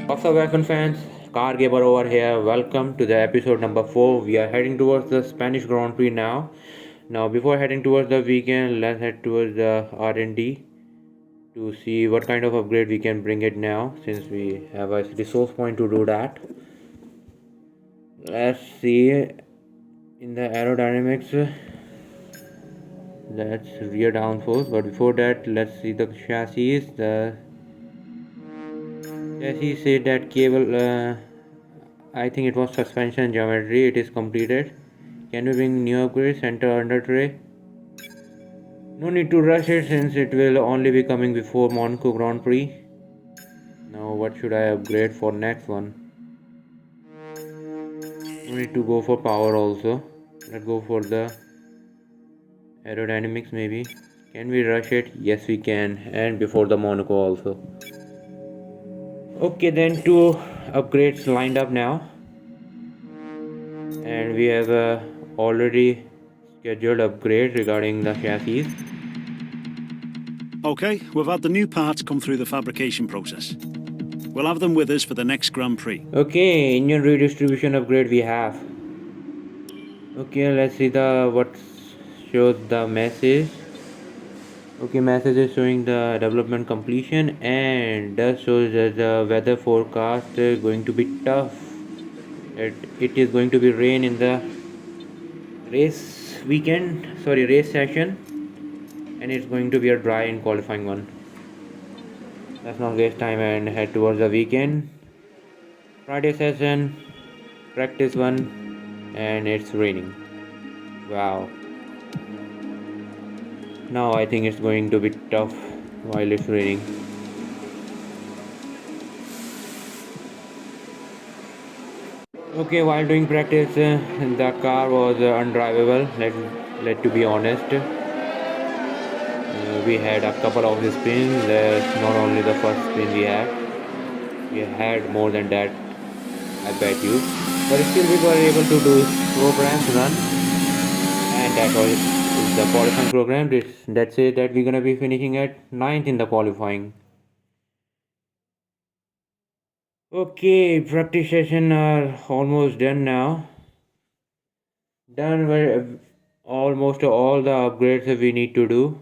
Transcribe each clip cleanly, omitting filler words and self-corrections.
What's up, F1 fans? Car Gamer over here. Welcome to the episode number 4. We are heading towards the Spanish Grand Prix now. Now, before heading towards the weekend, let's head towards the R&D to see what kind of upgrade we can bring it now, since we have a resource point to do that. Let's see in the aerodynamics. Let's rear downforce, but before that, let's see the chassis. The chassis said that cable. I think it was suspension geometry. It is completed. Can we bring new upgrade? Center under tray. No need to rush it since it will only be coming before Monaco Grand Prix. Now what should I upgrade for next one? No need to go for power also. Let's go for the aerodynamics maybe. Can we rush it? Yes we can, and before the Monaco also. Okay, then two upgrades lined up now, and we have already scheduled upgrade regarding the chassis. Okay, we've had the new parts come through the fabrication process. We'll have them with us for the next Grand Prix. Okay, engine redistribution upgrade we have. Okay, let's see the what shows the message. Okay, message is showing the development completion, and that shows that the weather forecast is going to be tough. It is going to be rain in the race session, and it's going to be a dry in qualifying one. Let's not waste time and head towards the weekend. Friday session, practice one, and it's raining. Wow. Now I think it's going to be tough while it's raining. Okay, while doing practice, the car was undrivable. Let to be honest. We had a couple of spins. Not only the first spin we had more than that, I bet you. But still we were able to do programs run, and that was the qualifying program. That's it, that we're gonna be finishing at 9th in the qualifying. Okay, practice session are almost done now. Done with almost all the upgrades that we need to do.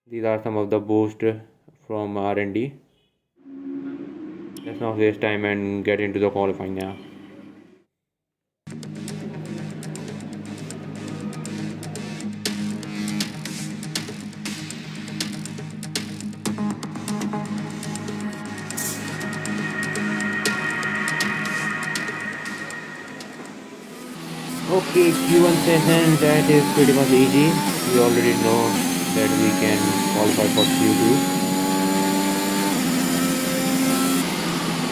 These are some of the boosts from R&D. Let's not waste time and get into the qualifying now. Okay, Q1 session, that is pretty much easy. We already know that we can qualify for Q2,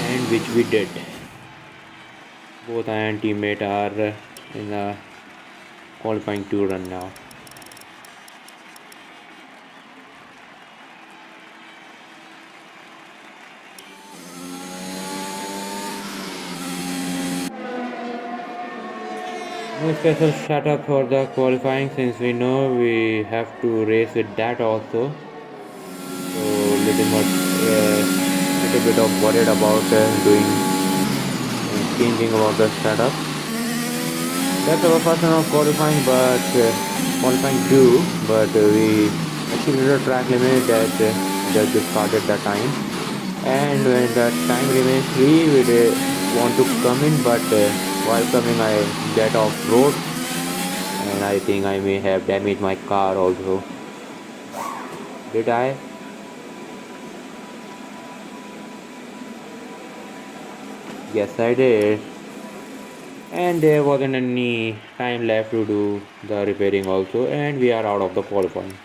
and which we did. Both I and teammate are in a qualifying 2 run now. No special setup for the qualifying since we know we have to race with that also. So little bit of worried about changing about the setup. That's our first round of qualifying, but qualifying 2, but we exceeded the track limit that just discarded the time. And when the time remains free, we want to come in, but while coming I get off road, and I think I may have damaged my car also. Did I? Yes I did. And there wasn't any time left to do the repairing also, and we are out of the qualifying.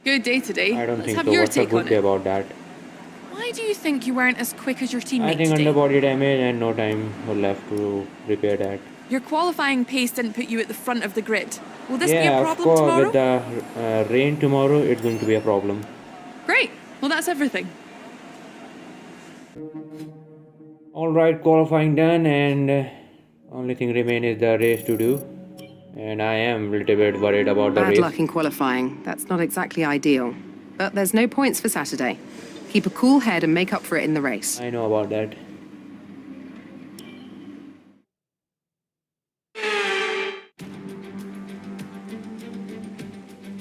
Good day today. I don't Let's think have so. your What's a take good on day it. about that? Why do you think you weren't as quick as your teammate I think today? underbody damage and no time left to repair that. Your qualifying pace didn't put you at the front of the grid. Will this be Yeah, a of problem course. tomorrow? With the rain tomorrow, it's going to be a problem. Great. Well, that's everything. Alright, qualifying done, and only thing remain is the race to do. And I am a little bit worried about the Bad race. luck in qualifying. That's not exactly ideal. but there's no points for Saturday. Keep a cool head and make up for it in the race. I know about that.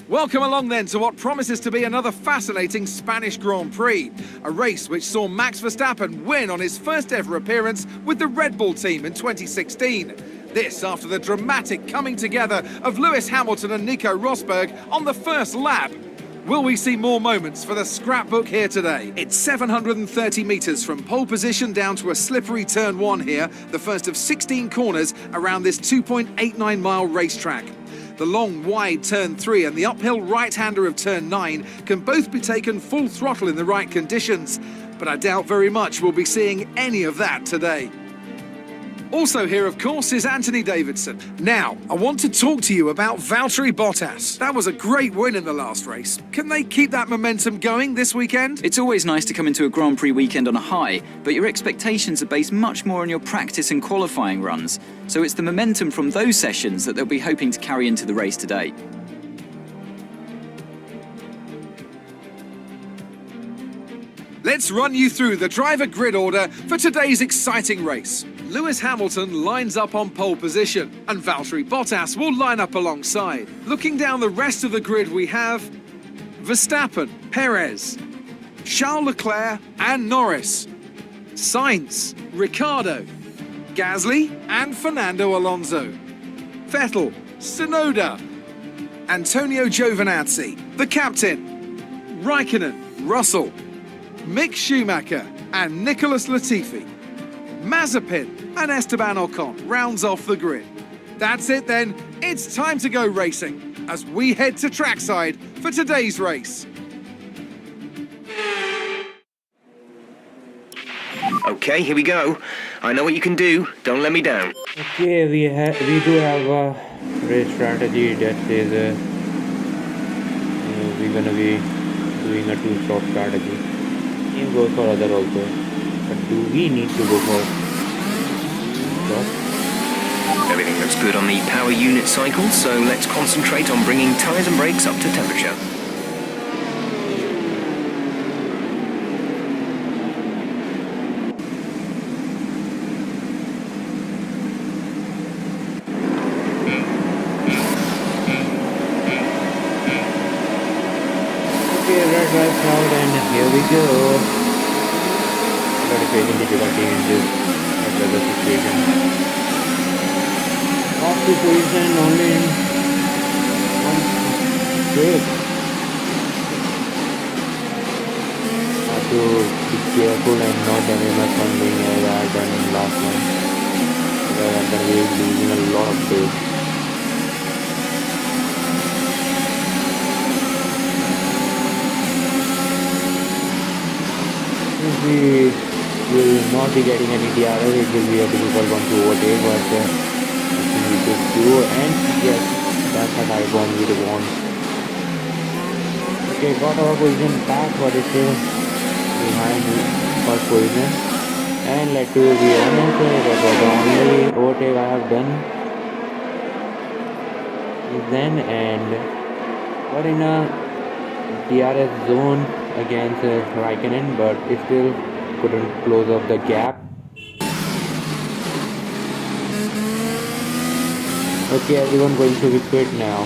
Welcome along then to what promises to be another fascinating Spanish Grand Prix, a race which saw Max Verstappen win on his first ever appearance with the Red Bull team in 2016. This after the dramatic coming together of Lewis Hamilton and Nico Rosberg on the first lap. Will we see more moments for the scrapbook here today? It's 730 metres from pole position down to a slippery turn 1 here, the first of 16 corners around this 2.89 mile racetrack. The long, wide turn 3 and the uphill right-hander of turn 9 can both be taken full throttle in the right conditions, but I doubt very much we'll be seeing any of that today. Also here, of course, is Anthony Davidson. Now, I want to talk to you about Valtteri Bottas. That was a great win in the last race. Can they keep that momentum going this weekend? It's always nice to come into a Grand Prix weekend on a high, but your expectations are based much more on your practice and qualifying runs. So it's the momentum from those sessions that they'll be hoping to carry into the race today. Let's run you through the driver grid order for today's exciting race. Lewis Hamilton lines up on pole position, and Valtteri Bottas will line up alongside. Looking down the rest of the grid, we have Verstappen, Perez, Charles Leclerc and Norris, Sainz, Ricciardo, Gasly and Fernando Alonso, Vettel, Tsunoda, Antonio Giovinazzi, the captain, Raikkonen, Russell, Mick Schumacher and Nicholas Latifi, Mazepin and Esteban Ocon rounds off the grid. That's it then, it's time to go racing as we head to trackside for today's race. Okay, here we go. I know what you can do. Don't let me down. Okay, we do have a race strategy that says we're gonna be doing a two-stop strategy. Same goes for other also. But do we need to go for stop? Everything looks good on the power unit cycle, so let's concentrate on bringing tyres and brakes up to temperature. Red lights out and here we go. Very facing difficulty in this weather situation. Off the position only in one straight. Have to be careful and not damage my funding as I had done in last one. Because then we are losing a lot of space. We will not be getting any DRS, it will be a difficult one to overtake, but I think we could do, and yes, that's what I want we want. Okay, got our position back, but it's still behind first position, and let to be honest, that was the only overtake I have done then, and got in a DRS zone against Raikkonen, but it still couldn't close up the gap. Okay, everyone going to be quit now.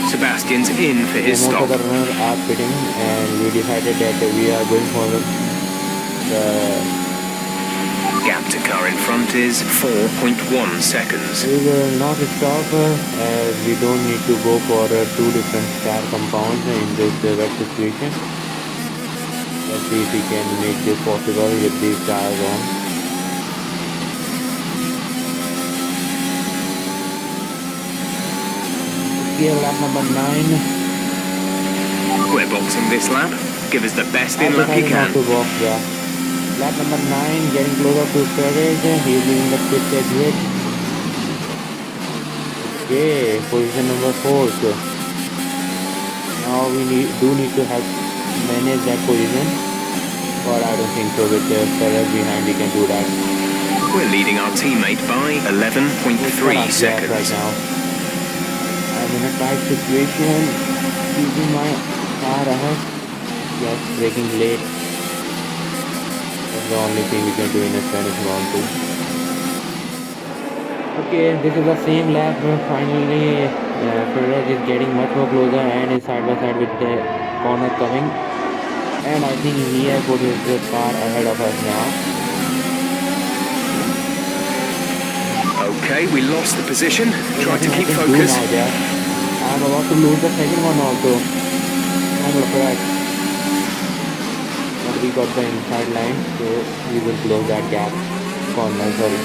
Sebastian's in for his Most stop. of the runners are quitting, and we decided that we are going for the Gap to car in front is 4.1 seconds. we will not stop as we don't need to go for two different tire compounds in this wet situation. Let's see if we can make this possible with these tires on. Here lap number 9. We're boxing this lap. Give us the best in lap you Not can. to box, yeah. Lap number 9, getting closer to Perez. He's doing the pit exit. Okay, position number 4. So now we do need to have manage that position, but I don't think so. With Perez behind, we can do that. We're leading our teammate by 11.3 Right seconds. now. I'm in a tight situation. Keeping my car ahead. Just braking late. That's the only thing we can do in a Spanish Grand Prix. Okay, this is the same lap where finally Perez is getting much more closer and is side by side with the corner coming. And I think he has put his car ahead of us now. Okay, we lost the position. Try to keep Now, focus. I'm about to lose the second one also. I'm correct. But we got the inside line, so we will close that gap. Corner, sorry.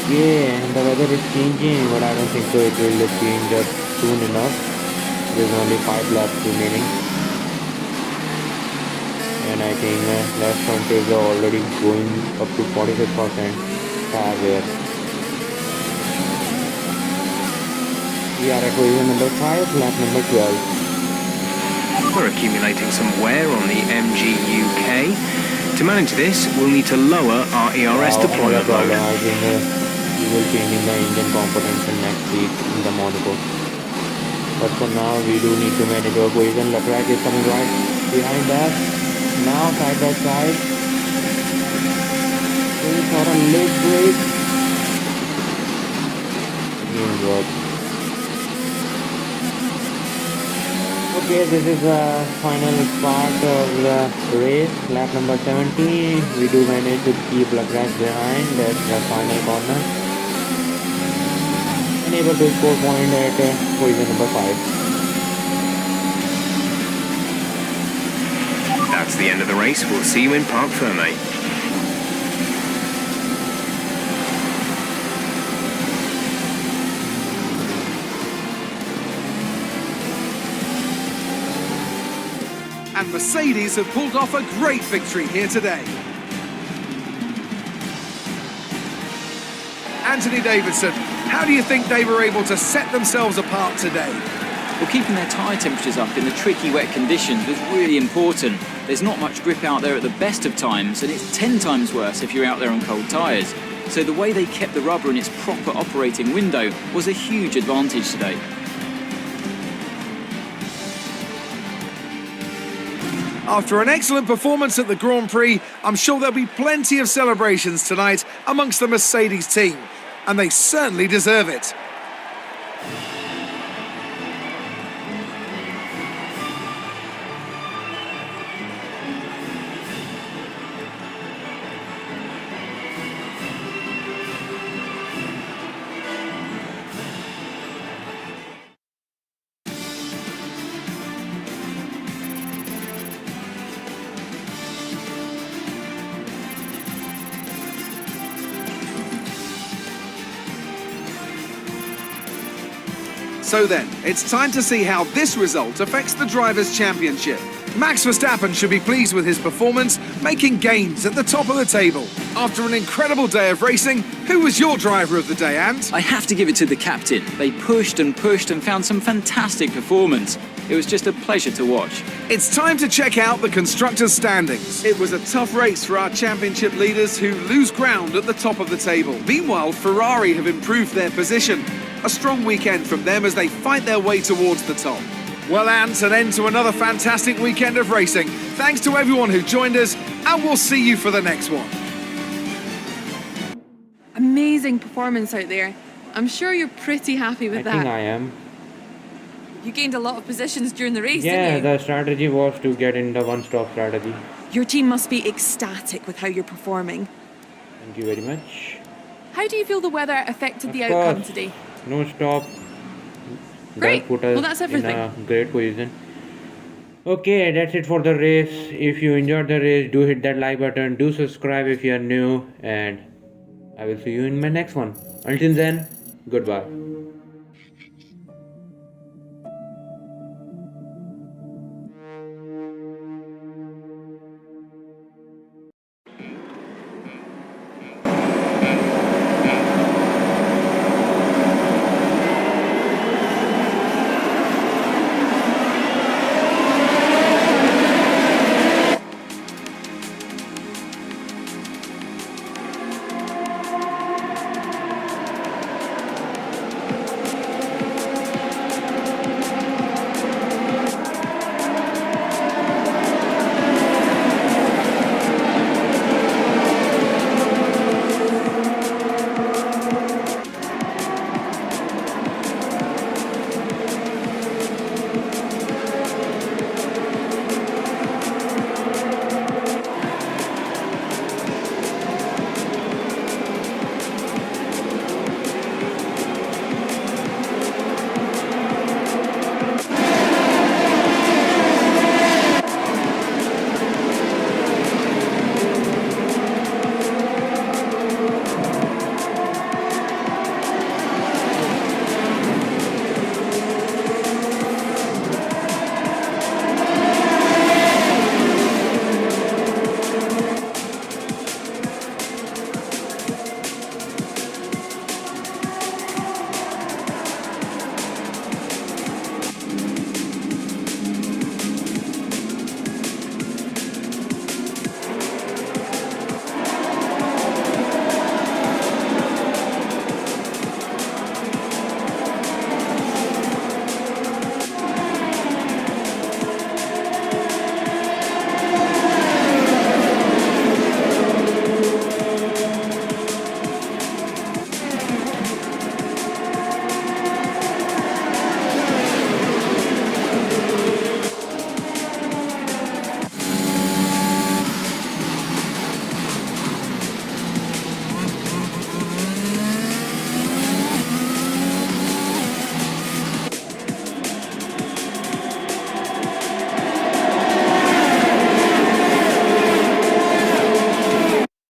Okay, the weather is changing, but I don't think so. It will change up soon enough. There's only 5 laps remaining. And I think left front is already going up to 46% tire wear. We are at position number 5, lap number 12. We're accumulating some wear on the MGUK. To manage this, we'll need to lower our ERS deployment I load. think we will change in the engine components in next week in the Monaco. But for now, we do need to manage our position. Leclerc is coming right behind us. Now side by side. Going for a leg break. Didn't work. Okay, this is the final part of the race, lap number 17. We do manage to keep Leclerc behind at the final corner. And able to score point at position number 5. That's the end of the race. We'll see you in Parc Ferme. And Mercedes have pulled off a great victory here today. Anthony Davidson, how do you think they were able to set themselves apart today? Well, keeping their tyre temperatures up in the tricky wet conditions was really important. There's not much grip out there at the best of times, and it's 10 times worse if you're out there on cold tyres. So the way they kept the rubber in its proper operating window was a huge advantage today. After an excellent performance at the Grand Prix, I'm sure there'll be plenty of celebrations tonight amongst the Mercedes team, and they certainly deserve it. So then, it's time to see how this result affects the Drivers' Championship. Max Verstappen should be pleased with his performance, making gains at the top of the table. After an incredible day of racing, who was your driver of the day, Ant? I have to give it to the captain. They pushed and found some fantastic performance. It was just a pleasure to watch. It's time to check out the constructors' standings. It was a tough race for our championship leaders who lose ground at the top of the table. Meanwhile, Ferrari have improved their position. A strong weekend from them as they fight their way towards the top. Well, Ant, an end to another fantastic weekend of racing. Thanks to everyone who joined us, and we'll see you for the next one. Amazing performance out there. I'm sure you're pretty happy with I that. think I am. You gained a lot of positions during the race, Yeah, didn't you? the strategy was to get in the one-stop strategy. Your team must be ecstatic with how you're performing. Thank you very much. How do you feel the weather affected the Of outcome course. today? No stop. Great. That put us Well, that's everything. in a great position. Okay, that's it for the race. If you enjoyed the race, do hit that like button. Do subscribe if you are new. And I will see you in my next one. Until then, goodbye.